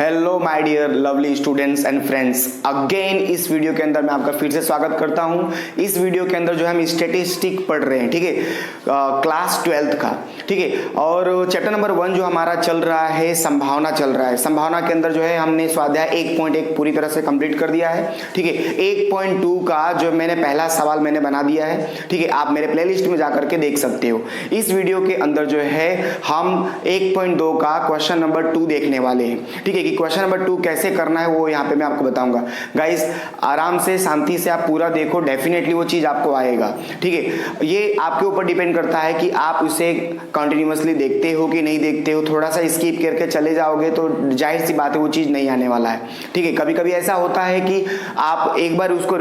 Hello my dear lovely students and friends, again इस video के अंदर मैं आपका फिर से स्वागत करता हूं। इस वीडियो के अंदर जो है हम स्टैटिस्टिक पढ़ रहे हैं, ठीक है, क्लास 12th का, ठीक है। और चैप्टर नंबर 1 जो हमारा चल रहा है संभावना चल रहा है। संभावना के अंदर जो है हमने स्वाध्याय 1.1 पूरी तरह से कंप्लीट कर दिया है, ठीक है। 1.2 का जो मैंने पहला सवाल मैंने बना दिया है, ठीक है, आप मेरे प्लेलिस्ट में जाकर के देख सकते हो। इस वीडियो के अंदर जो है हम 1.2 का क्वेश्चन नंबर 2 देखने वाले हैं, ठीक है। कि क्वेश्चन नंबर 2 कैसे करना है वो यहाँ पे मैं आपको बताऊंगा। गाइस आराम से शांति से आप पूरा देखो, डेफिनेटली वो चीज आपको आएगा, ठीक है। ये आपके ऊपर डिपेंड करता है कि आप उसे कंटिन्यूअसली देखते हो कि नहीं देखते हो। थोड़ा सा स्किप करके चले जाओगे तो जाहिर सी बात है वो चीज नहीं आने वाला है, ठीक है। कभी कभी ऐसा होता है कि आप एक बार उसको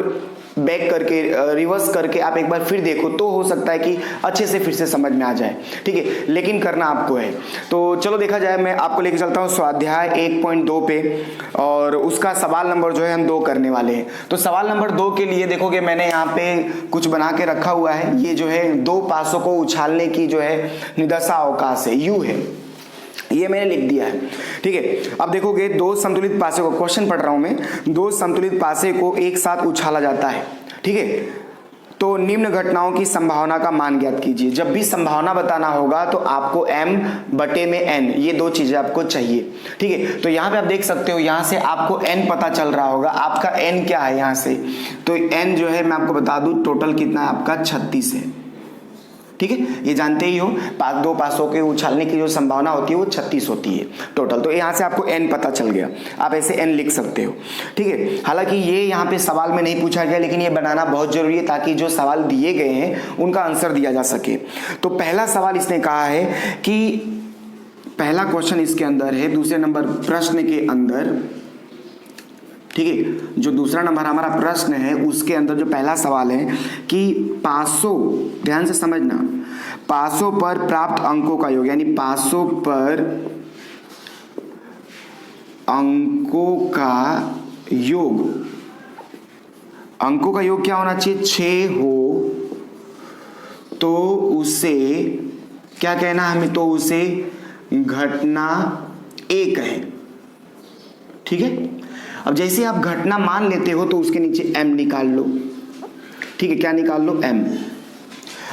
बैक करके रिवर्स करके आप एक बार फिर देखो तो हो सकता है कि अच्छे से फिर से समझ में आ जाए, ठीक है। लेकिन करना आपको है। तो चलो देखा जाए, मैं आपको लेके चलता हूँ स्वाध्याय 1.2 पे, और उसका सवाल नंबर जो है हम 2 करने वाले हैं। तो सवाल नंबर 2 के लिए देखोगे मैंने यहाँ पे कुछ बना के रखा हुआ है। ये जो है 2 पासों को उछालने की जो है निदशा अवकाश है, यू है, ये मैंने लिख दिया है, ठीक है। अब देखोगे 2 संतुलित पासे को, क्वेश्चन पढ़ रहा हूं मैं, 2 संतुलित पासे को एक साथ उछाला जाता है, ठीक है। तो निम्न घटनाओं की संभावना का मान ज्ञात कीजिए। जब भी संभावना बताना होगा तो आपको m/n, ये 2 चीजें आपको चाहिए, ठीक है। तो यहाँ पे आप देख सकते हो, यहाँ से आपको n पता चल रहा होगा। आपका n क्या है यहाँ से, तो n जो है मैं आपको बता दूं टोटल कितना है आपका 36 है, ठीक है। ये जानते ही हो 2 पासों के उछालने की जो संभावना होती है वो 36 होती है टोटल। तो यहाँ से आपको n पता चल गया, आप ऐसे n लिख सकते हो, ठीक है। हालांकि ये यहाँ पे सवाल में नहीं पूछा गया, लेकिन ये बनाना बहुत जरूरी है ताकि जो सवाल दिए गए हैं उनका आंसर दिया जा सके। तो पहला सवाल इसने कहा है कि पहला क्वेश्चन इसके अंदर है, दूसरे नंबर प्रश्न के अंदर, ठीक है। जो दूसरा नंबर हमारा प्रश्न है उसके अंदर जो पहला सवाल है कि पासों, ध्यान से समझना, पासों पर प्राप्त अंकों का योग, यानी पासों पर अंकों का योग, अंकों का योग क्या होना चाहिए, 6 हो तो उसे क्या कहना है हमें, तो उसे घटना 1 है, ठीक है। अब जैसे आप घटना मान लेते हो तो उसके नीचे m निकाल लो, ठीक है। क्या निकाल लो, m।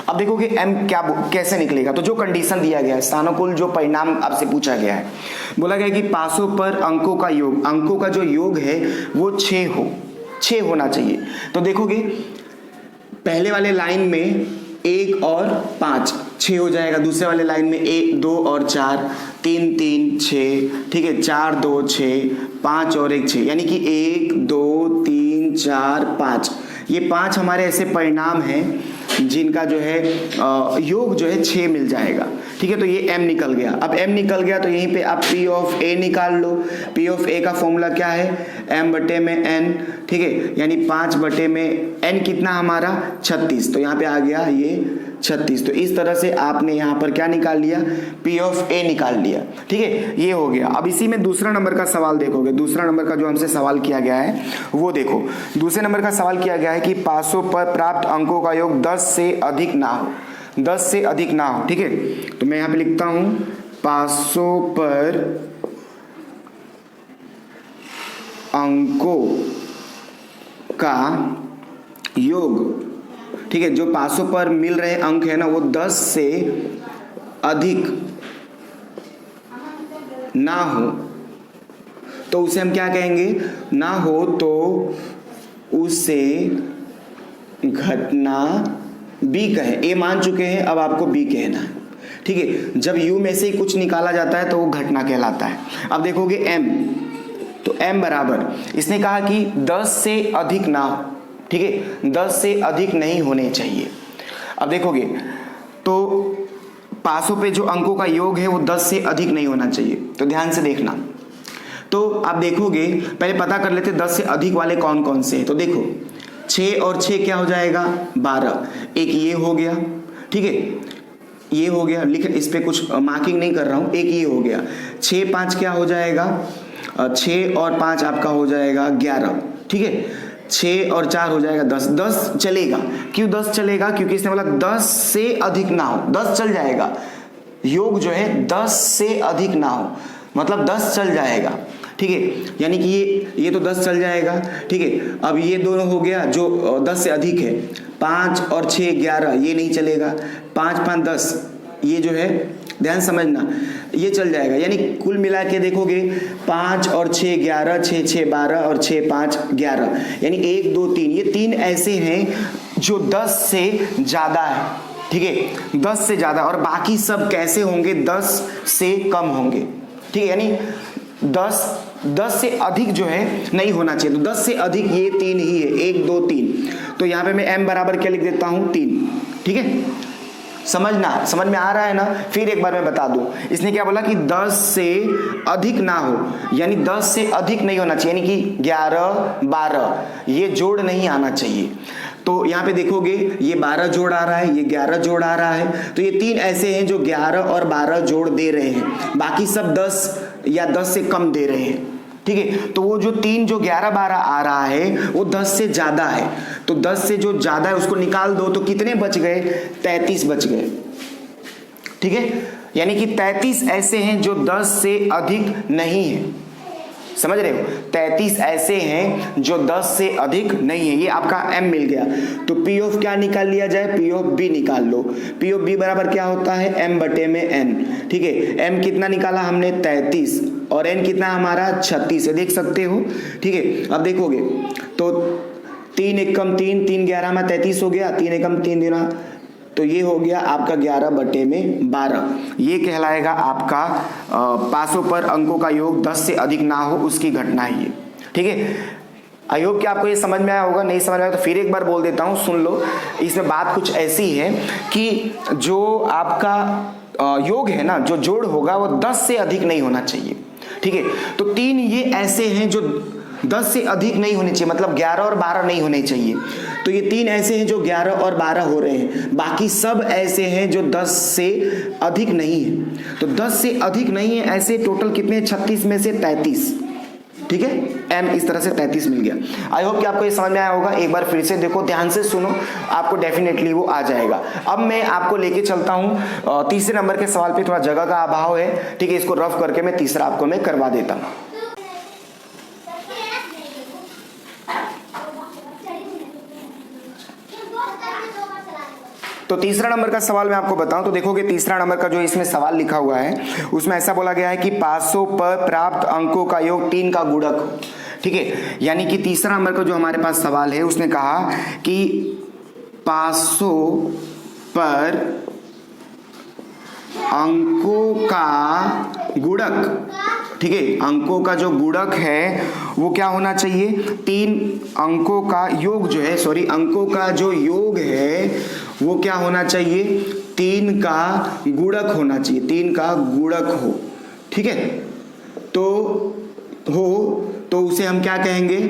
अब देखोगे m क्या कैसे निकलेगा, तो जो कंडीशन दिया गया है, सानुकूल जो परिणाम आपसे पूछा गया है, बोला गया कि पासों पर अंकों का योग, अंकों का जो योग है वो 6 होना चाहिए। तो देखोगे पहले वाले लाइन में 1 और 5 6 हो जाएगा, दूसरे वाले लाइन में 1 2 और 4 3 3 6, ठीक है, 4 2 6 5 और 1 6, यानी कि 1 2 3 4 5, ये 5 हमारे ऐसे परिणाम हैं जिनका जो है योग जो है 6 मिल जाएगा, ठीक है। तो ये m निकल गया। अब m निकल गया तो यहीं पे आप p ऑफ a निकाल लो। p ऑफ a का फॉर्मूला क्या है, m/n, ठीक है, यानी 5/n कितना हमारा 36, तो यहाँ पे आ गया ये 36। तो इस तरह से आपने यहाँ पर क्या निकाल लिया, p ऑफ a निकाल लिया, ठीक है, ये हो गया। अब इसी में दूसरा नंबर का सवाल देखोगे, दूसरा नंबर का जो हमसे सवाल किया गया है वो देखो। दूसरे नंबर का सवाल किया गया है कि पासों पर प्राप्त अंकों का योग 10 से अधिक ना हो, 10 से अधिक ना हो, ठीक है। तो मैं यहाँ पे लिखता हूं पासों पर अंकों का योग, ठीक है, जो पासों पर मिल रहे अंक है ना वो 10 से अधिक ना हो तो उसे हम क्या कहेंगे, ना हो तो उसे घटना B कहे। A मान चुके हैं, अब आपको B कहना है, ठीक है। जब U में से ही कुछ निकाला जाता है तो वो घटना कहलाता है। अब देखोगे M, तो M बराबर, इसने कहा कि 10 से अधिक ना हो, ठीक है, 10 से अधिक नहीं होने चाहिए। अब देखोगे तो पासों पे जो अंकों का योग है वो 10 से अधिक नहीं होना चाहिए। तो ध्यान से देखना, तो आप देखोगे पहले पता कर लेते 10 से अधिक वाले कौन कौन से हैं। तो देखो 6 और 6 क्या हो जाएगा, 12, एक ये हो गया, ठीक है, ये हो गया, लिख इस पे कुछ मार्किंग नहीं कर रहा हूं, एक ये हो गया। 6 5 क्या हो जाएगा, 6 और 5 आपका हो जाएगा 11, ठीक है। 6 और 4 हो जाएगा 10, 10 चलेगा। क्यों 10 चलेगा, क्योंकि इसने बोला 10 से अधिक ना हो, 10 चल जाएगा। योग जो है 10 से अधिक ना हो, मतलब 10 चल जाएगा, ठीक है, यानी कि ये तो 10 चल जाएगा। ठीक है, अब ये दोनों हो गया जो 10 से अधिक है, 5 और 6 11, ये नहीं चलेगा। 5 5 10, ये जो है ध्यान समझना, ये चल जाएगा। यानी कुल मिला के देखोगे 5 और 6 11, 6 6 12 और 6 5 11, यानी 1 2 3, ये 3 ऐसे हैं जो 10 से ज़्यादा है। ठीक है, 10 से ज़्यादा, और बाकी सब कैसे होंगे, 10 से कम होंगे। ठीक है, यानी 10 से अधिक जो है नहीं होना चाहिए। तो 10 से अधिक ये 3 ही है, 1 2 3। तो यहाँ पे मैं m बराबर क्या लिख देता हूँ, 3। ठीक है, समझ में आ रहा है ना। फिर एक बार मैं बता दूं, इसने क्या बोला कि 10 से अधिक ना हो, यानी 10 से अधिक नहीं होना चाहिए, यानी कि 11 12 ये जोड़ नहीं आना चाहिए। तो यहाँ पे देखोगे ये 12 जोड़ आ रहा है, ये 11 जोड़ आ रहा है। तो ये 3 ऐसे हैं जो 11 और 12 जोड़ दे रहे हैं, बाकी सब 10 या 10 से कम दे रहे हैं। ठीक है, तो वो जो 3 जो 11 12 आ रहा है वो 10 से ज्यादा है। तो 10 से जो ज्यादा है उसको निकाल दो, तो कितने बच गए, 33 बच गए। ठीक है, यानी कि 33 ऐसे हैं जो 10 से अधिक नहीं है। समझ रहे हो, 33 ऐसे हैं जो 10 से अधिक नहीं है। ये आपका m मिल गया। तो p ऑफ क्या निकाल लिया जाए, p ऑफ b निकाल लो। p ऑफ b बराबर क्या होता है, m बटे में n। ठीक है, m कितना निकाला हमने, 33, और n कितना हमारा 36 है, देख सकते हो। ठीक है, अब देखोगे तो 3 एकम 3, 3 11 में 33 हो गया, 3 एकम 3 दूना, तो ये हो गया आपका 11 बटे में 12। ये कहलाएगा आपका पासों पर अंकों का योग 10 से अधिक ना हो उसकी घटना है ये। ठीक है, आई होप कि आपको ये समझ में आया होगा। नहीं समझ में आया तो फिर एक बार बोल देता हूँ, सुन लो। इसमें बात कुछ ऐसी है कि जो आपका योग है ना, जो जोड़ होगा वो 10 से अधिक नहीं होना चाहिए। ठीक है, तो 3 ये ऐसे हैं जो 10 से अधिक नहीं होने चाहिए, मतलब 11 और 12 नहीं होने चाहिए। तो ये 3 ऐसे हैं जो 11 और 12 हो रहे हैं, बाकी सब ऐसे हैं जो 10 से अधिक नहीं है। तो 10 से अधिक नहीं है ऐसे टोटल कितने, 36 में से 33। ठीक है, m इस तरह से 33 मिल गया। आई होप कि आपको ये समझ में आया होगा। एक बार फिर से देखो, ध्यान से सुनो, आपको डेफिनेटली वो आ जाएगा। अब मैं आपको लेके चलता हूँ तीसरे नंबर के सवाल पे। थोड़ा जगह का अभाव है, ठीक है, इसको रफ करके मैं तीसरा आपको मैं करवा देता हूँ। तो तीसरा नंबर का सवाल मैं आपको बताऊं तो देखोगे, तीसरा नंबर का जो इसमें सवाल लिखा हुआ है उसमें ऐसा बोला गया है कि पासों पर प्राप्त अंकों का योग 3 का गुणक हो। ठीक है, यानी कि तीसरा नंबर का जो हमारे पास सवाल है उसने कहा कि पासों पर अंकों का गुणक, ठीक है, अंकों का जो गुणक है वो क्या होना चाहिए, 3 अंकों का योग जो है, सॉरी, अंकों का जो योग है वो क्या होना चाहिए, 3 का गुणक होना चाहिए, 3 का गुणक हो। ठीक है, तो उसे हम क्या कहेंगे,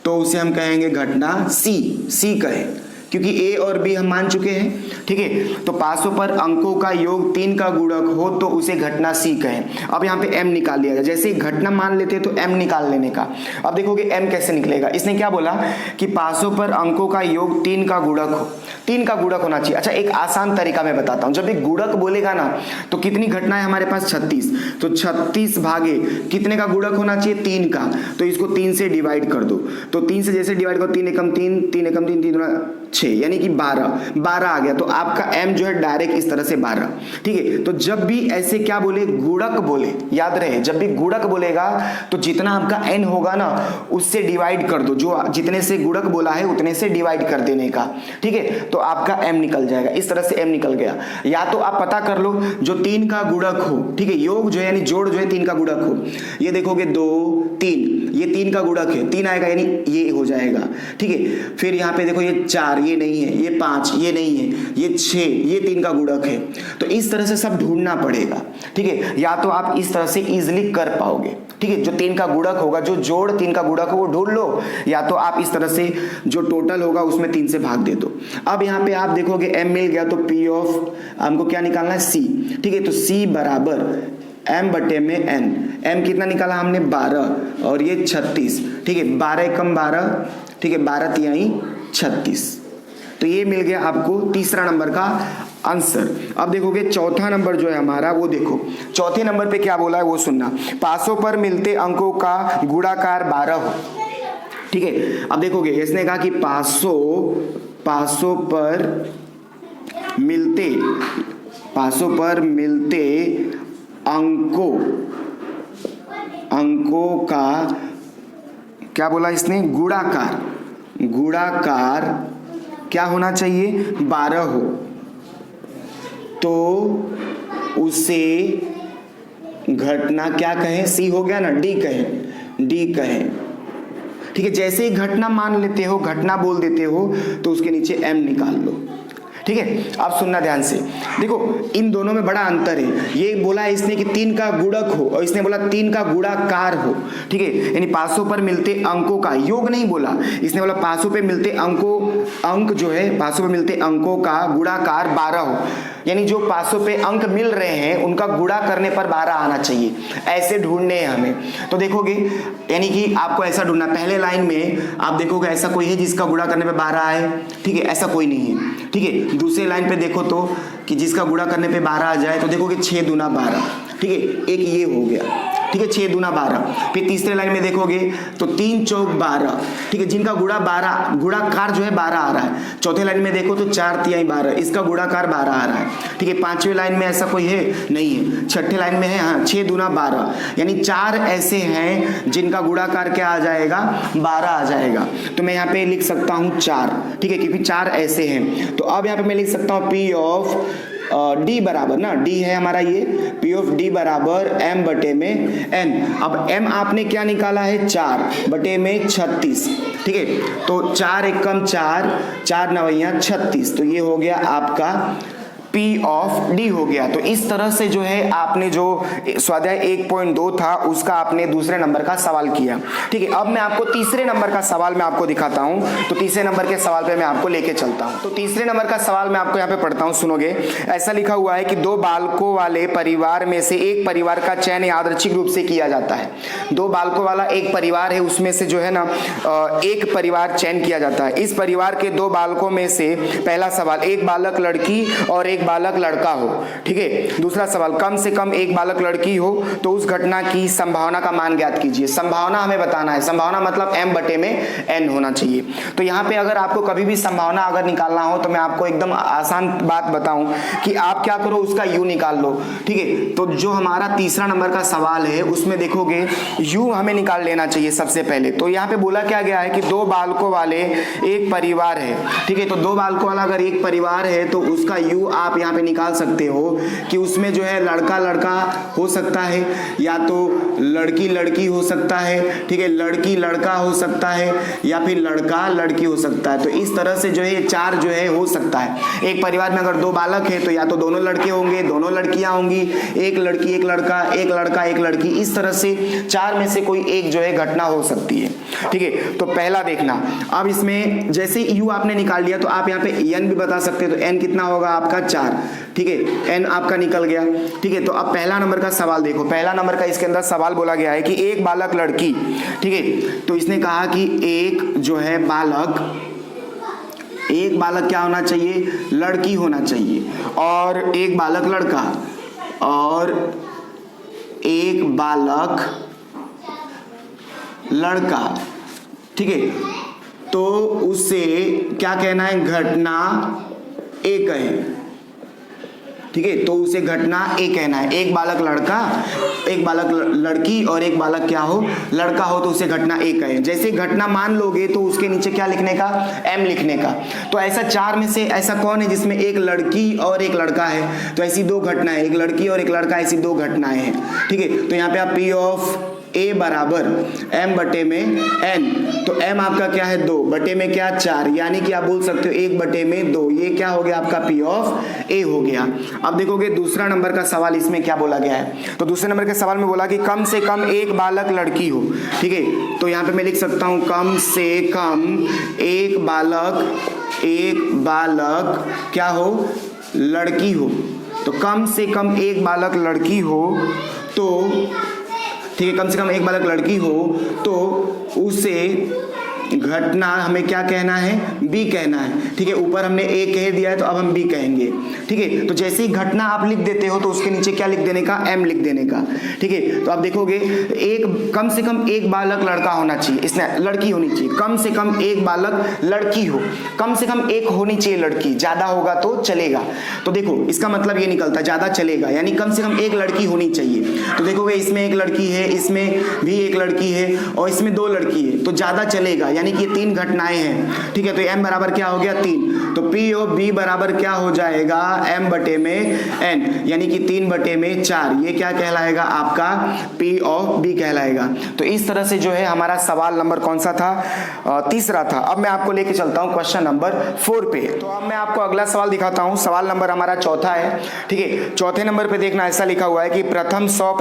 तो उसे हम कहेंगे घटना सी कहें, क्योंकि ए और बी हम मान चुके हैं। ठीक है, तो पासों पर अंकों का योग 3 का गुणक हो तो उसे घटना सी कहें। अब यहाँ पे m निकाल लिया जाए, जैसे ही घटना मान लेते हैं तो m निकाल लेने का। अब देखोगे m कैसे निकलेगा, इसने क्या बोला कि पासों पर अंकों का योग 3 का गुणक हो, 3 का गुणक होना चाहिए। अच्छा, एक आसान तरीका मैं बताता हूँ। जब एक गुणक बोलेगा ना तो कितनी घटना है हमारे पास, 36, तो 36 भागे कितने का गुणक होना चाहिए, 3 का। तो इसको 3 से डिवाइड कर दो, तो 3 से जैसे डिवाइड करो, 3 एकम 3, 3 एकम 3, 3 दूना 6, यानी कि 12 आ गया। तो आपका m जो है डायरेक्ट इस तरह से 12। ठीक है, तो जब भी ऐसे क्या बोले, गुणक बोले, याद रहे, जब भी गुणक बोलेगा तो जितना आपका n होगा ना उससे डिवाइड कर दो, जो जितने से गुणक बोला है उतने से डिवाइड कर देने का। ठीक है, तो आपका m निकल जाएगा, इस तरह से m निकल गया। या तो आप पता कर लो जो 3 का गुणक हो, ठीक है, योग जो है यानी जोड़ जो है 3 का गुणक हो, ये देखोगे 2 3, ये 3 का गुणक है, 3 आएगा यानी ये हो जाएगा। ठीक है, फिर यहाँ पे देखो ये 4, ये नहीं है, ये 5, ये नहीं है, ये 6, ये 3 का गुणक है। तो इस तरह से सब ढूंढना पड़ेगा। ठीक है, या तो आप इस तरह से इजीली कर पाओगे। ठीक है, जो 3 का गुणक होगा, जो जोड़ 3 का गुणक हो वो ढूंढ लो, या तो आप इस तरह से जो टोटल होगा उसमें 3 से भाग दे दो। अब यहाँ पे आप देखोगे m मिल गया, तो p ऑफ हमको क्या निकालना है, c। ठीक है, तो c बराबर m बटे में n, m कितना निकाला हमने, 12, और ये 36। ठीक है, 12 एकम 12, ठीक है, 12 तिहाई 36। तो ये मिल गया आपको तीसरा नंबर का आंसर। अब देखोगे चौथा नंबर जो है हमारा, वो देखो चौथे नंबर पे क्या बोला है वो सुनना। 500 पर मिलते अंकों का गुणाकार 12 हो। ठीक है, अब देखोगे इसने कहा कि 500 पर मिलते अंकों का क्या बोला इसने, गुणाकार क्या होना चाहिए, 12 हो, तो उसे घटना क्या कहें, सी हो गया ना, डी कहें। ठीक है, जैसे ही घटना मान लेते हो, घटना बोल देते हो, तो उसके नीचे एम निकाल लो। ठीक है, अब सुनना ध्यान से, देखो इन दोनों में बड़ा अंतर है। ये बोला है इसने कि 3 का गुणक हो, और इसने बोला 3 का गुणाकार हो। ठीक है, यानी 500 पर मिलते अंकों का, योग नहीं बोला, इसने बोला 500 पे मिलते अंक जो है 500 पे मिलते अंकों का गुणाकार 12 हो, यानी जो 500 पे अंक मिल रहे हैं उनका गुणा करने पर 12 आना चाहिए, ऐसे ढूंढने हैं हमें। तो देखोगे यानी कि आपको ऐसा ढूंढना, पहले लाइन में आप देखोगे ऐसा कोई है जिसका गुणा करने पे 12 आए, ठीक है, ऐसा कोई नहीं है। ठीक है, दूसरे लाइन पे देखो तो कि जिसका गुणा करने पे 12 आ जाए, तो देखोगे 6 दूना 12। ठीक है, एक ये हो गया। ठीक है, 6 दूना 12। फिर तीसरे लाइन में देखोगे तो 3 चौक 12। ठीक है, जिनका गुणाकार जो है 12 आ रहा है। चौथे लाइन में देखो तो 4 तिहाई 12, इसका गुणाकार 12 आ रहा है। ठीक है, पांचवें लाइन में ऐसा कोई है नहीं है। छठे लाइन में है, हाँ, 6 दूना 12, यानी 4 ऐसे हैं जिनका गुणाकार क्या आ जाएगा, 12 आ जाएगा। तो मैं यहाँ पे लिख सकता हूँ 4। ठीक है, क्योंकि 4 ऐसे हैं। तो अब यहाँ पे मैं लिख सकता हूँ P ऑफ डी बराबर ना, डी है हमारा ये, P ऑफ डी बराबर m बटे में n। अब m आपने क्या निकाला है, 4 बटे में 36। ठीक है, तो 4 एकम 4, 4 नवैया 36, तो ये हो गया आपका P ऑफ D हो गया। तो इस तरह से जो है आपने जो स्वाध्याय 1.2 था उसका आपने दूसरे नंबर का सवाल किया। ठीक है, अब मैं आपको तीसरे नंबर का सवाल मैं आपको दिखाता हूं। तो तीसरे नंबर के सवाल पे मैं आपको लेके चलता हूं। तो तीसरे नंबर का सवाल मैं आपको यहाँ पे पढ़ता हूं, सुनोगे। ऐसा लिखा हुआ है कि 2 बालकों वाले परिवार में से एक परिवार का चयन यादृच्छिक रूप से किया जाता है। 2 बालकों वाला एक परिवार है, उसमें से जो है ना एक परिवार चयन किया जाता है। इस परिवार के 2 बालकों में से पहला सवाल, एक बालक लड़की और एक बालक लड़का हो। ठीक है, दूसरा सवाल, कम से कम एक बालक लड़की हो तो उस घटना की संभावना का मान ज्ञात कीजिए। संभावना हमें बताना है, संभावना मतलब m बटे में n होना चाहिए। तो यहाँ पे अगर आपको कभी भी संभावना अगर निकालना हो तो मैं आपको एकदम आसान बात बताऊं कि आप क्या करो, उसका u निकाल लो। ठीक है, तो जो हमारा तीसरा नंबर का सवाल है उसमें देखोगे u हमें निकाल लेना चाहिए सबसे पहले। तो यहाँ पे बोला क्या गया है कि 2 बालकों वाले एक परिवार है। ठीक है, तो 2 बालकों वाला अगर एक परिवार है तो उसका u आप यहाँ पे निकाल सकते हो कि उसमें जो है लड़का लड़का हो सकता है, या तो लड़की लड़की हो सकता है। ठीक है, लड़की लड़का हो सकता है, या फिर लड़का लड़की हो सकता है। तो इस तरह से जो है 4 जो है हो सकता है। एक परिवार में अगर 2 बालक है तो या तो दोनों लड़के होंगे, दोनों लड़कियां होंगी, एक लड़की एक लड़का, एक लड़का एक लड़की, इस तरह से 4 में से कोई एक जो है घटना हो सकती है। ठीक है, तो पहला देखना। अब इसमें जैसे u आपने निकाल लिया तो आप यहाँ पे n भी बता सकते हो। तो n कितना होगा आपका 4। ठीक है, n आपका निकल गया। ठीक है, तो अब पहला नंबर का सवाल देखो। पहला नंबर का इसके अंदर सवाल बोला गया है कि एक बालक लड़की। ठीक है, तो इसने कहा कि एक जो है एक बालक क्या होना चाहिए, लड़की होना चाहिए, और एक बालक लड़का, और एक बालक लड़का। ठीक है, तो उससे क्या कहना है, घटना ए कहे। ठीक है, तो उसे घटना ए कहना है। एक बालक लड़का, एक बालक लड़की और एक बालक क्या हो, लड़का हो, तो उसे घटना ए कहे। जैसे घटना मान लोगे तो उसके नीचे क्या लिखने का, एम लिखने का। तो ऐसा 4 में से ऐसा कौन है जिसमें एक लड़की और एक लड़का है, तो ऐसी 2 घटनाएं, एक लड़की और एक लड़का, ऐसी 2 घटनाएं हैं। ठीक है, तो यहाँ पे आप P ऑफ ए बराबर m बटे में n, तो m आपका क्या है 2 बटे में क्या 4, यानी कि आप बोल सकते हो 1 बटे में 2। ये क्या हो गया आपका P ऑफ ए हो गया। अब देखोगे दूसरा नंबर का सवाल, इसमें क्या बोला गया है। तो दूसरे नंबर के सवाल में बोला कि कम से कम एक बालक लड़की हो। ठीक है, तो यहाँ पे मैं लिख सकता हूँ कम से कम एक बालक क्या हो, लड़की हो। तो कम से कम एक बालक लड़की हो, तो ठीक है, कम से कम एक बालक लड़की हो तो उसे घटना हमें क्या कहना है, बी कहना है। ठीक है, ऊपर हमने ए कह दिया है तो अब हम बी कहेंगे। ठीक है, तो जैसे ही घटना आप लिख देते हो तो उसके नीचे क्या लिख देने का, एम लिख देने का। ठीक है, तो आप देखोगे एक कम से कम एक बालक लड़का होना चाहिए, इसमें लड़की होनी चाहिए, कम से कम एक बालक लड़की हो, कम से कम एक होनी चाहिए लड़की, ज्यादा होगा तो चलेगा। तो देखो इसका मतलब ये निकलता है ज्यादा चलेगा, यानी कम से कम एक लड़की होनी चाहिए। तो देखोगे इसमें एक लड़की है, इसमें भी एक लड़की है और इसमें दो लड़की है, तो ज्यादा चलेगा, यानी कि ये 3 घटनाएं हैं। ठीक है, तो m बराबर क्या हो गया 3, तो p ऑफ b बराबर क्या हो जाएगा, m बटे में n, यानी कि 3 बटे में 4, ये क्या कहलाएगा आपका p ऑफ b कहलाएगा। तो इस तरह से जो है हमारा सवाल नंबर कौन सा था, तीसरा था। अब मैं आपको लेके चलता हूं क्वेश्चन नंबर 4 पे। तो अब मैं आपको अगला सवाल दिखाता हूं, सवाल नंबर हमारा चौथा है। ठीक है, चौथे नंबर पे देखना ऐसा लिखा हुआ है कि प्रथम 100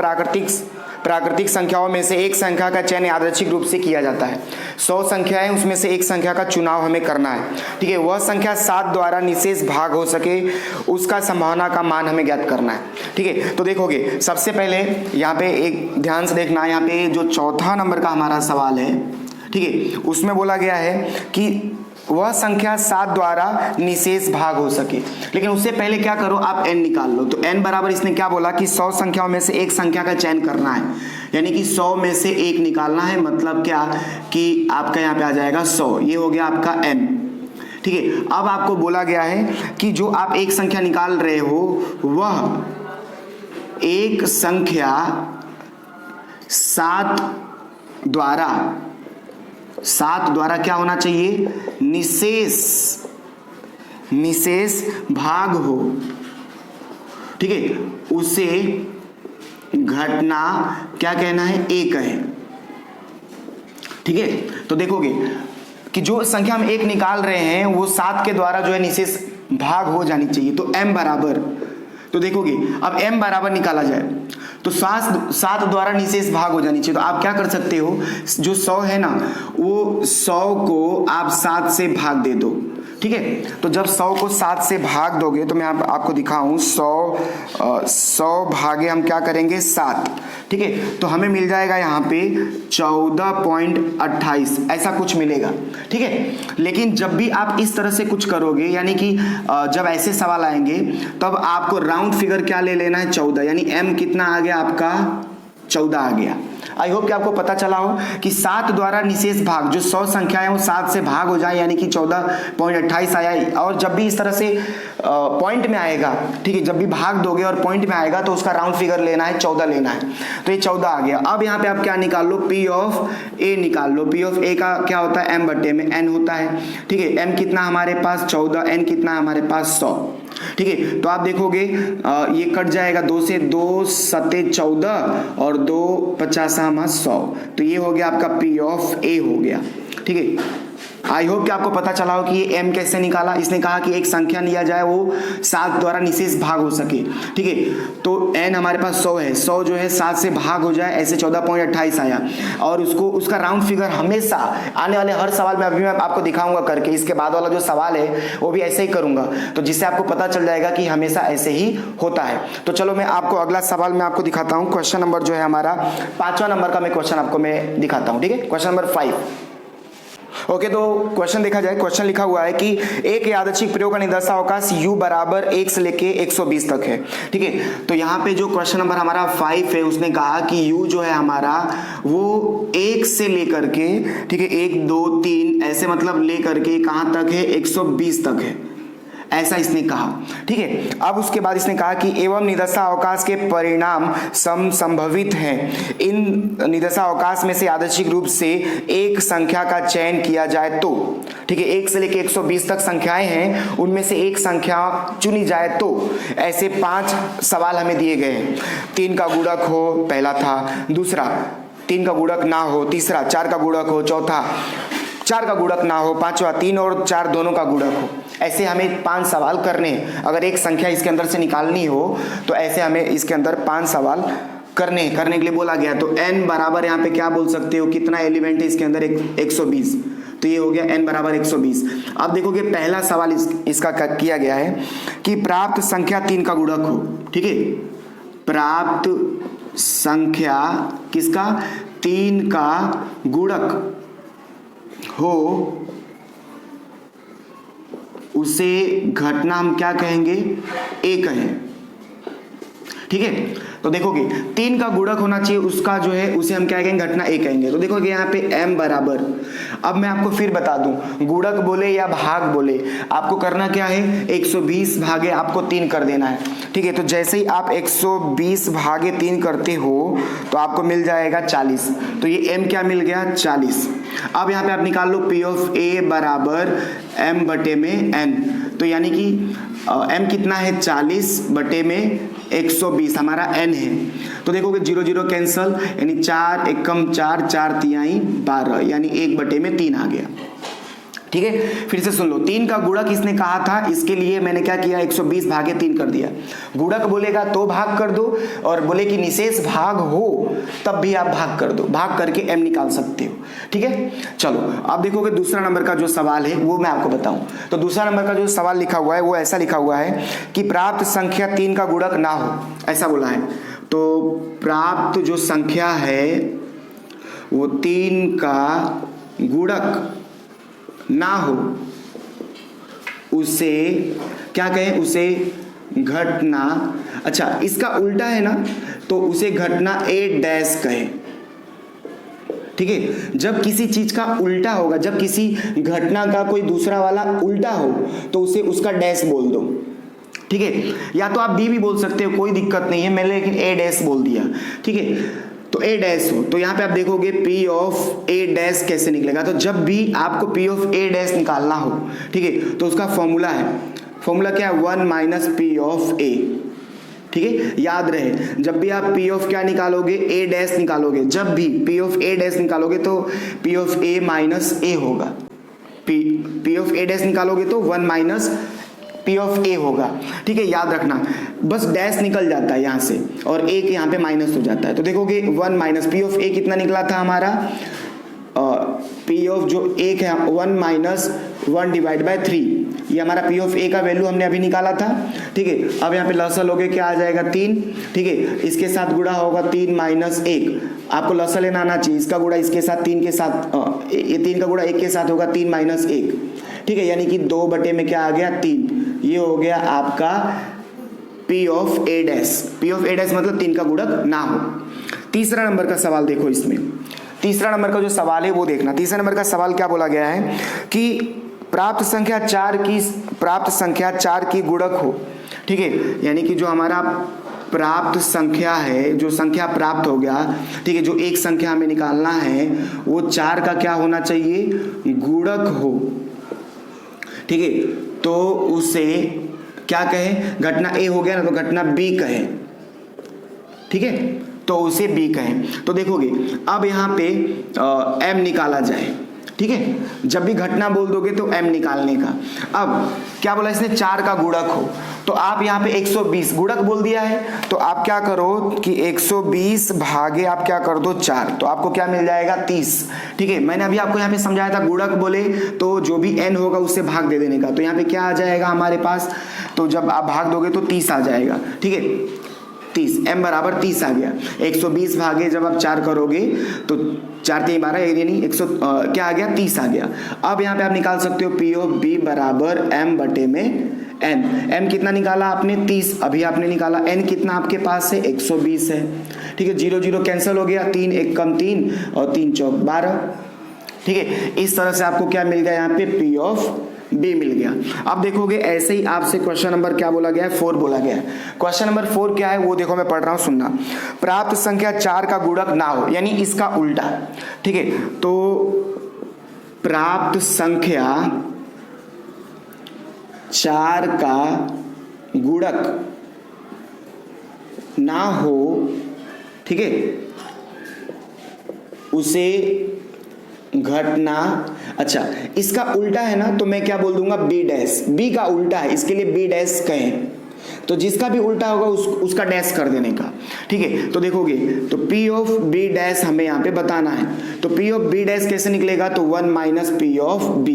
प्राकृतिक संख्याओं में से एक संख्या का चयन यादृच्छिक रूप से किया जाता है। 100 संख्याएं, उसमें से एक संख्या का चुनाव हमें करना है। ठीक है, वह संख्या 7 द्वारा निशेष भाग हो सके, उसका संभावना का मान हमें ज्ञात करना है। ठीक है, तो देखोगे सबसे पहले यहाँ पे एक ध्यान से देखना, यहाँ पे जो चौथा नंबर का हमारा सवाल है, ठीक है, उसमें बोला गया है कि वह संख्या 7 द्वारा निशेष भाग हो सके। लेकिन उससे पहले क्या करो, आप n निकाल लो। तो n बराबर इसने क्या बोला कि 100 संख्याओं में से एक संख्या का चयन करना है, यानी कि 100 में से एक निकालना है। मतलब क्या कि आपका यहाँ पे आ जाएगा 100, ये हो गया आपका n। ठीक है, अब आपको बोला गया है कि जो आप एक संख्या निकाल रहे हो वह एक संख्या 7 द्वारा क्या होना चाहिए, निशेष भाग हो। ठीक है, उसे घटना क्या कहना है, ए कहे। ठीक है, तो देखोगे कि जो संख्या हम एक निकाल रहे हैं वो 7 के द्वारा जो है निशेष भाग हो जानी चाहिए। तो m बराबर, तो देखोगे अब m बराबर निकाला जाए तो 7 द्वारा निशेष भाग हो जानी चाहिए। तो आप क्या कर सकते हो, जो 100 है ना, वो 100 को आप 7 से भाग दे दो। ठीक है, तो जब 100 को 7 से भाग दोगे तो मैं आपको दिखाऊं, 100 भागे हम क्या करेंगे 7। ठीक है, तो हमें मिल जाएगा यहाँ पे 14.28 ऐसा कुछ मिलेगा। ठीक है, लेकिन जब भी आप इस तरह से कुछ करोगे, यानी कि जब ऐसे सवाल आएंगे तब आपको राउंड फिगर क्या ले लेना है, 14, यानी m कितना आ गया आपका 14 आ गया। आई होप कि आपको पता चला हो कि 7 द्वारा निशेष भाग, जो 100 संख्या है वो 7 से भाग हो जाए, यानी कि 14.28 आया। और जब भी इस तरह से पॉइंट में आएगा, ठीक है, जब भी भाग दोगे और पॉइंट में आएगा तो उसका राउंड फिगर लेना है, 14 लेना है। तो ये 14 आ गया। अब यहाँ पे आप क्या निकाल लो, p ऑफ a निकाल लो। p ऑफ a का क्या होता है, m बटे में n होता है। ठीक है, m कितना हमारे पास 14, n कितना हमारे पास 100। ठीक है, तो आप देखोगे ये कट जाएगा, 2 से 2 7 14 और 2 50 100, तो ये हो गया आपका p ऑफ a हो गया। ठीक है, आई होप कि आपको पता चला हो कि ये m कैसे निकाला। इसने कहा कि एक संख्या लिया जाए वो 7 द्वारा निशेष भाग हो सके। ठीक है, तो n हमारे पास 100 है, 100 जो है 7 से भाग हो जाए, ऐसे 14.28 आया। और उसका राउंड फिगर हमेशा आने वाले हर सवाल में अभी मैं आपको दिखाऊंगा करके, इसके बाद वाला जो सवाल है वो भी ऐसे ही करूंगा, तो जिससे आपको पता चल जाएगा कि हमेशा ऐसे ही होता है। तो चलो मैं आपको अगला सवाल में आपको दिखाता हूँ। क्वेश्चन नंबर जो है हमारा 5वां नंबर का मैं क्वेश्चन आपको मैं दिखाता हूँ। ठीक है, क्वेश्चन नंबर 5। ओके, तो क्वेश्चन देखा जाए, क्वेश्चन लिखा हुआ है कि एक यादृच्छिक प्रयोग का निर्देशावकाश u बराबर 1 से लेके 120 तक है। ठीक है, तो यहाँ पे जो क्वेश्चन नंबर हमारा 5 है, उसने कहा कि u जो है हमारा वो 1 से लेकर के, ठीक है, 1 2 3 ऐसे मतलब लेकर के कहाँ तक है, 120 तक है, ऐसा इसने कहा। ठीक है, अब उसके बाद इसने कहा कि एवं निदशावकाश के परिणाम संभवित हैं। इन निदशावकाश में से यादृच्छिक रूप से एक संख्या का चयन किया जाए तो, ठीक है, 1 से लेकर 120 तक संख्याएं हैं, उनमें से एक संख्या चुनी जाए तो ऐसे 5 सवाल हमें दिए गए हैं। 3 का गुणक हो, पहला था। दूसरा 3 का गुणक ना हो। तीसरा 4 का गुणक हो। चौथा 4 का गुणक ना हो। 5वां 3 और 4 दोनों का गुणक हो। ऐसे हमें 5 सवाल करने हैं। अगर एक संख्या इसके अंदर से निकालनी हो तो ऐसे हमें इसके अंदर 5 सवाल करने के लिए बोला गया। तो n बराबर यहाँ पे क्या बोल सकते हो, कितना एलिमेंट है इसके अंदर, 120। तो ये हो गया n बराबर 120। अब देखोगे पहला सवाल इसका किया गया है कि प्राप्त संख्या 3 का गुणक हो। ठीक है, प्राप्त संख्या किसका, 3 का गुणक हो उसे घटना हम क्या कहेंगे, ए कहें। ठीक है, तो देखोगे 3 का गुणक होना चाहिए उसका जो है उसे हम क्या कहेंगे, घटना ए कहेंगे। तो देखोगे यहाँ पे m बराबर, अब मैं आपको फिर बता दूं, गुणक बोले या भाग बोले, आपको करना क्या है, 120 भागे आपको 3 कर देना है। ठीक है, तो जैसे ही आप 120 भागे 3 करते हो तो आपको मिल जाएगा 40। तो ये m क्या मिल गया, 40। अब यहाँ पे आप निकाल लो P ऑफ A बराबर m बटे में n। तो यानी कि m कितना है, 40 बटे में 120 हमारा n है। तो देखोगे 0 0 कैंसल, यानी 4 एकम 4, 4 तिहाई 12, यानी 1 बटे में 3 आ गया। ठीक है, फिर से सुन लो, 3 का गुणक इसने कहा था, इसके लिए मैंने क्या किया, 120 भागे 3 कर दिया। गुणक बोलेगा तो भाग कर दो, और बोले कि निशेष भाग हो तब भी आप भाग कर दो, भाग करके m निकाल सकते हो। ठीक है, चलो अब देखोगे दूसरा नंबर का जो सवाल है वो मैं आपको बताऊं। तो दूसरा नंबर का जो सवाल लिखा हुआ है वो ऐसा लिखा हुआ है कि प्राप्त संख्या 3 का गुणक ना हो, ऐसा बोला है। तो प्राप्त जो संख्या है वो 3 का गुणक ना हो उसे क्या कहें, उसे घटना, अच्छा इसका उल्टा है ना, तो उसे घटना a डैश कहे। ठीक है, जब किसी चीज का उल्टा होगा, जब किसी घटना का कोई दूसरा वाला उल्टा हो तो उसे उसका डैश बोल दो। ठीक है, या तो आप b भी बोल सकते हो, कोई दिक्कत नहीं है, मैंने लेकिन a डैश बोल दिया। ठीक है, तो a डैश हो, तो यहाँ पे आप देखोगे P ऑफ A डैश कैसे निकलेगा। तो जब भी आपको P ऑफ A डैश निकालना हो, ठीक है, तो उसका फॉर्मूला है, फॉर्मूला क्या है, 1 माइनस P ऑफ A। ठीक है, याद रहे जब भी आप P ऑफ क्या निकालोगे, A डैश निकालोगे, जब भी P ऑफ A डैश निकालोगे तो P of A minus A होगा। P ऑफ A डैश निकालोगे तो 1 माइनस P ऑफ A होगा। ठीक है, याद रखना, बस डैश निकल जाता है यहाँ से और a के यहाँ पे माइनस हो जाता है। तो देखोगे 1 माइनस P ऑफ A कितना निकला था हमारा, P ऑफ जो एक है 1 माइनस 1 डिवाइड बाय 3, ये हमारा P ऑफ A का वैल्यू हमने अभी निकाला था। ठीक है, अब यहाँ पे लसल हो गया, क्या आ जाएगा 3। ठीक है, इसके साथ गुणा होगा 3 माइनस 1, आपको लसल लेना आना चाहिए, इसका गुणा इसके साथ 3 के साथ, ये 3 का गुणा 1 के साथ होगा 3 माइनस 1। ठीक है, यानी कि 2 बटे में क्या आ गया, 3। ये हो गया आपका P of A dash. P of A dash मतलब 3 का गुणक ना हो। तीसरा नंबर का सवाल देखो, इसमें तीसरा नंबर का जो सवाल है वो देखना। तीसरा नंबर का सवाल क्या बोला गया है कि प्राप्त संख्या 4 की गुणक हो। ठीक है, यानी कि जो हमारा प्राप्त संख्या है, जो संख्या प्राप्त हो गया, ठीक है, जो एक संख्या हमें निकालना है वो 4 का क्या होना चाहिए, गुणक हो। ठीक है, तो उसे क्या कहें, घटना A हो गया ना, तो घटना B कहें। ठीक है, तो उसे B कहें। तो देखोगे अब यहाँ पे M निकाला जाए। ठीक है, जब भी घटना बोल दोगे तो M निकालने का। अब क्या बोला इसने, 4 का गुणक हो, तो आप यहाँ पे 120 गुणक बोल दिया है, तो आप क्या करो कि 120 भागे आप क्या कर दो 4, तो आपको क्या मिल जाएगा 30। ठीक है, मैंने अभी आपको यहाँ पे समझाया था, गुणक बोले तो जो भी n होगा उससे भाग दे देने का। तो यहाँ पे क्या आ जाएगा हमारे पास, तो जब आप भाग दोगे तो 30 आ जाएगा। ठीक है, 30, m बराबर 30 आ गया। 120 भागे जब आप 4 करोगे तो 4 3 12, यानी 100 क्या आ गया, 30 आ गया। अब यहाँ पे आप निकाल सकते हो P ऑफ B बराबर m बटे में n। m कितना निकाला आपने, 30, अभी आपने निकाला। n कितना आपके पास है, 120 है। ठीक है, 0 0 कैंसिल हो गया, 3 1 कम 3 और 3 चौक 12। ठीक है, इस तरह से आपको क्या मिल गया, यहाँ पे P ऑफ B मिल गया। अब देखोगे ऐसे ही आपसे क्वेश्चन नंबर क्या बोला गया है, 4 बोला गया है। क्वेश्चन नंबर 4 क्या है वो देखो, मैं पढ़ रहा हूं, सुनना। प्राप्त संख्या 4 का गुणक ना हो, यानी इसका उल्टा। ठीक है, तो प्राप्त संख्या 4 का गुणक ना हो, ठीक है, उसे घटना, अच्छा इसका उल्टा है ना, तो मैं क्या बोल दूंगा, B डैश। B का उल्टा है, इसके लिए B डैश कहें, तो जिसका भी उल्टा होगा उसका डैश कर देने का। ठीक है, तो देखोगे तो P ऑफ B डैश हमें यहाँ पे बताना है। तो P ऑफ B डैश कैसे निकलेगा, तो 1 माइनस P ऑफ B।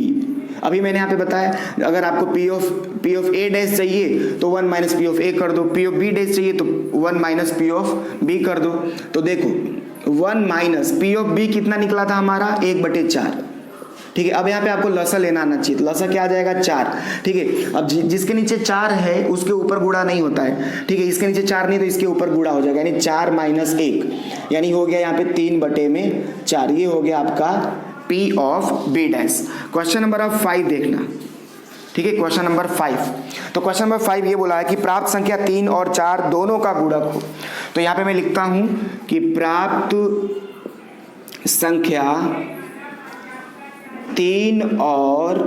अभी मैंने यहाँ पे बताया, अगर आपको P ऑफ A डैश चाहिए तो 1 माइनस P ऑफ A कर दो, P ऑफ B डैश चाहिए तो 1 माइनस P ऑफ B कर दो। तो देखो 1 माइनस P ऑफ B कितना निकला था हमारा, 1/4। ठीक है। अब यहाँ पे आपको लसा लेना आना चाहिए, लसा क्या आ जाएगा 4, ठीक है। अब जिसके नीचे 4 है उसके ऊपर गुणा नहीं होता है, ठीक है। इसके नीचे 4 नहीं तो इसके ऊपर गुणा हो जाएगा, यानी 4 - 1, यानी हो गया यहाँ पे 3/4। ये हो गया आपका P of B dash. Question number आप 5 देखना, ठीक है। क्वेश्चन नंबर 5, तो क्वेश्चन नंबर 5 ये बोला है कि प्राप्त संख्या 3 और 4 दोनों का गुणक हो। तो यहाँ पे मैं लिखता हूं कि प्राप्त संख्या 3 और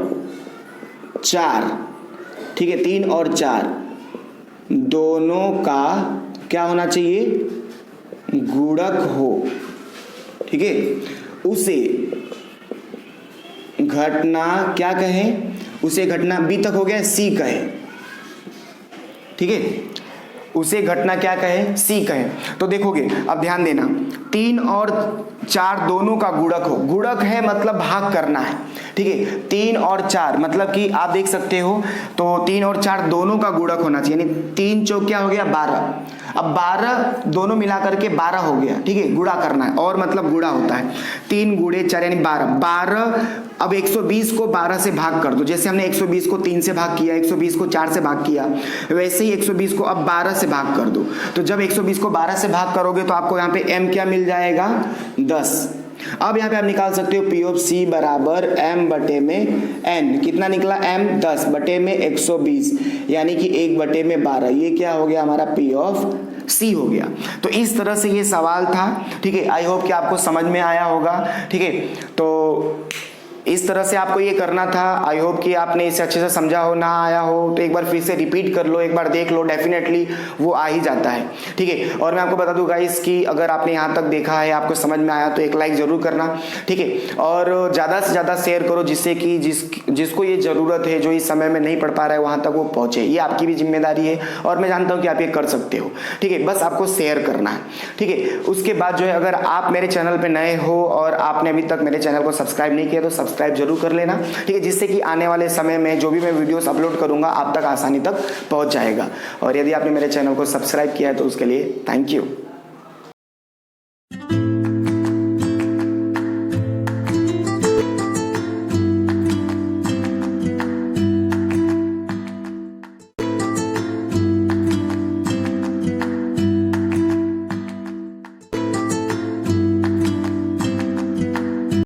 4, ठीक है, 3 और 4 दोनों का क्या होना चाहिए, गुणक हो, ठीक है। उसे घटना क्या कहें, उसे घटना B तक हो गया, C कहें, ठीक है। उसे घटना क्या कहें, C कहें। तो देखोगे, अब ध्यान देना, 3 और 4 दोनों का गुणक हो, गुणक है मतलब भाग करना है, ठीक है। 3 और 4 मतलब कि आप देख सकते हो, तो 3 और 4 दोनों का गुणक होना चाहिए, यानी 3 चौक क्या हो गया 12। अब 12 दोनों मिलाकर के 12 हो गया, ठीक है। गुणा करना है, और मतलब गुणा होता है 3 × 4 यानी 12। अब 120 को 12 से भाग कर दो, जैसे हमने 120 को 3 से भाग किया, 120 को 4 से भाग किया, वैसे ही 120 को अब 12 से भाग कर दो। तो जब 120 को 12 से भाग करोगे तो आपको यहाँ पे m क्या मिल जाएगा, 10। अब यहाँ पे आप निकाल सकते हो P ऑफ C बराबर m/n, कितना निकला m, 10/120, यानी कि 1/12। ये क्या हो गया हमारा P ऑफ C हो गया। तो इस तरह से ये सवाल था, ठीक है। आई होप कि आपको समझ में आया होगा, ठीक है। तो इस तरह से आपको ये करना था। आई होप कि आपने इसे अच्छे से समझा हो, ना आया हो तो एक बार फिर से रिपीट कर लो, एक बार देख लो, डेफिनेटली वो आ ही जाता है, ठीक है। और मैं आपको बता दूं गाइस कि अगर आपने यहाँ तक देखा है, आपको समझ में आया तो एक लाइक जरूर करना, ठीक है। और ज़्यादा से ज़्यादा शेयर करो, जिससे कि जिसको ये ज़रूरत है, जो इस समय में नहीं पढ़ पा रहा है, वहाँ तक वो पहुँचे। ये आपकी भी जिम्मेदारी है और मैं जानता हूँ कि आप ये कर सकते हो, ठीक है। बस आपको शेयर करना है, ठीक है। उसके बाद जो है, अगर आप मेरे चैनल पर नए हो और आपने अभी तक मेरे चैनल को सब्सक्राइब नहीं किया तो सब्सक्राइब जरूर कर लेना, ठीक है, जिससे कि आने वाले समय में जो भी मैं वीडियोस अपलोड करूंगा आप तक आसानी तक पहुंच जाएगा। और यदि आपने मेरे चैनल को सब्सक्राइब किया है तो उसके लिए थैंक यू।